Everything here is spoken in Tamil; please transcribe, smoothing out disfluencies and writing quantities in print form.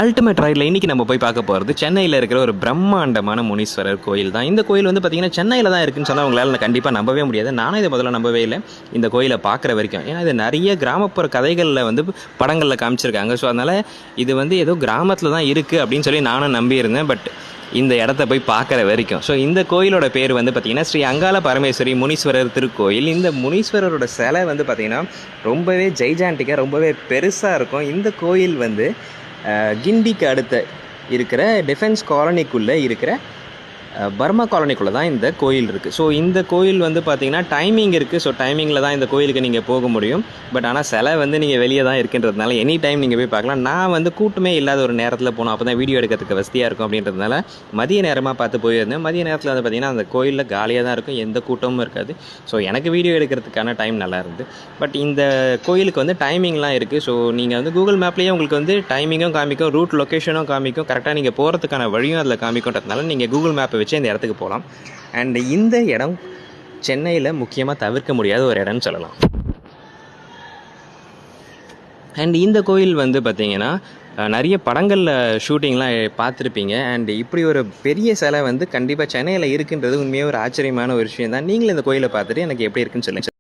அல்டிமேட் ரைடில் இன்றைக்கி நம்ம போய் பார்க்க போகிறது சென்னையில் இருக்கிற ஒரு பிரம்மாண்டமான முனீஸ்வரர் கோயில் தான். இந்த கோயில் வந்து பார்த்திங்கன்னா சென்னையில் தான் இருக்குன்னு சொன்னால் உங்களால் கண்டிப்பாக நம்பவே முடியாது. நானும் இதை முதல்ல நம்பவே இல்லை இந்த கோயிலை பார்க்குற வரைக்கும். ஏன்னா இது நிறைய கிராமப்புற கதைகளில் வந்து படங்களில் காமிச்சிருக்காங்க. ஸோ அதனால் இது வந்து ஏதோ கிராமத்தில் தான் இருக்குது அப்படின்னு சொல்லி நானும் நம்பியிருந்தேன். பட் இந்த இடத்த போய் பார்க்குற வரைக்கும். ஸோ இந்த கோயிலோட பேர் வந்து பார்த்திங்கன்னா ஸ்ரீ அங்காள பரமேஸ்வரி முனீஸ்வரர் திருக்கோயில். இந்த முனீஸ்வரரோட சிலை வந்து பார்த்திங்கன்னா ரொம்பவே ஜெய்ஜாண்டிக்காக ரொம்பவே பெருசாக இருக்கும். இந்த கோயில் வந்து கிண்டிக்கு அடுத்த இருக்கிற டிஃபென்ஸ் காலனிக்குள்ளே இருக்கிற பர்மா காலனிக்குள்ளே தான் இந்த கோயில் இருக்குது. ஸோ இந்த கோயில் வந்து பார்த்திங்கன்னா டைமிங் இருக்குது. ஸோ டைமிங்கில் தான் இந்த கோயிலுக்கு நீங்கள் போக முடியும். பட் ஆனால் சிலை வந்து நீங்கள் வெளியே தான் இருக்கின்றதுனால எனி டைம் நீங்கள் போய் பார்க்கலாம். நான் வந்து கூட்டமே இல்லாத ஒரு நேரத்தில் போனோம், அப்போ தான் வீடியோ எடுக்கிறதுக்கு வசதியாக இருக்கும் அப்படின்றதுனால மதிய நேரமாக பார்த்து போயிருந்தேன். மதிய நேரத்தில் வந்து பார்த்திங்கன்னா அந்த கோயிலில் காலியாக தான் இருக்கும், எந்த கூட்டமும் இருக்காது. ஸோ எனக்கு வீடியோ எடுக்கிறதுக்கான டைம் நல்லா இருந்தது. பட் இந்த கோயிலுக்கு வந்து டைமிங்லாம் இருக்குது. ஸோ நீங்கள் வந்து கூகுள் மேப்லேயே உங்களுக்கு வந்து டைமிங்கும் காமிக்கும், ரூட் லொக்கேஷனும் காமிக்கும், கரெக்டாக நீங்கள் போகிறதுக்கான வழியும் அதில் காமிக்கும்ன்றதுனால நீங்கள் கூகுள் மேப்பை வச்சு இந்த இடத்துக்கு போகலாம். அண்ட் இந்த இடம் சென்னையில் முக்கியமாக தவிர்க்க முடியாத ஒரு இடம்னு சொல்லலாம். அண்ட் இந்த கோயில் வந்து பார்த்திங்கன்னா நிறைய படங்களில் ஷூட்டிங்லாம் பார்த்துருப்பீங்க. அண்ட் இப்படி ஒரு பெரிய சிலை வந்து கண்டிப்பாக சென்னையில் இருக்குன்றது உண்மையாக ஒரு ஆச்சரியமான ஒரு விஷயம் தான். நீங்களும் இந்த கோயிலை பார்த்துட்டு எனக்கு எப்படி இருக்குன்னு சொல்லுங்கள்.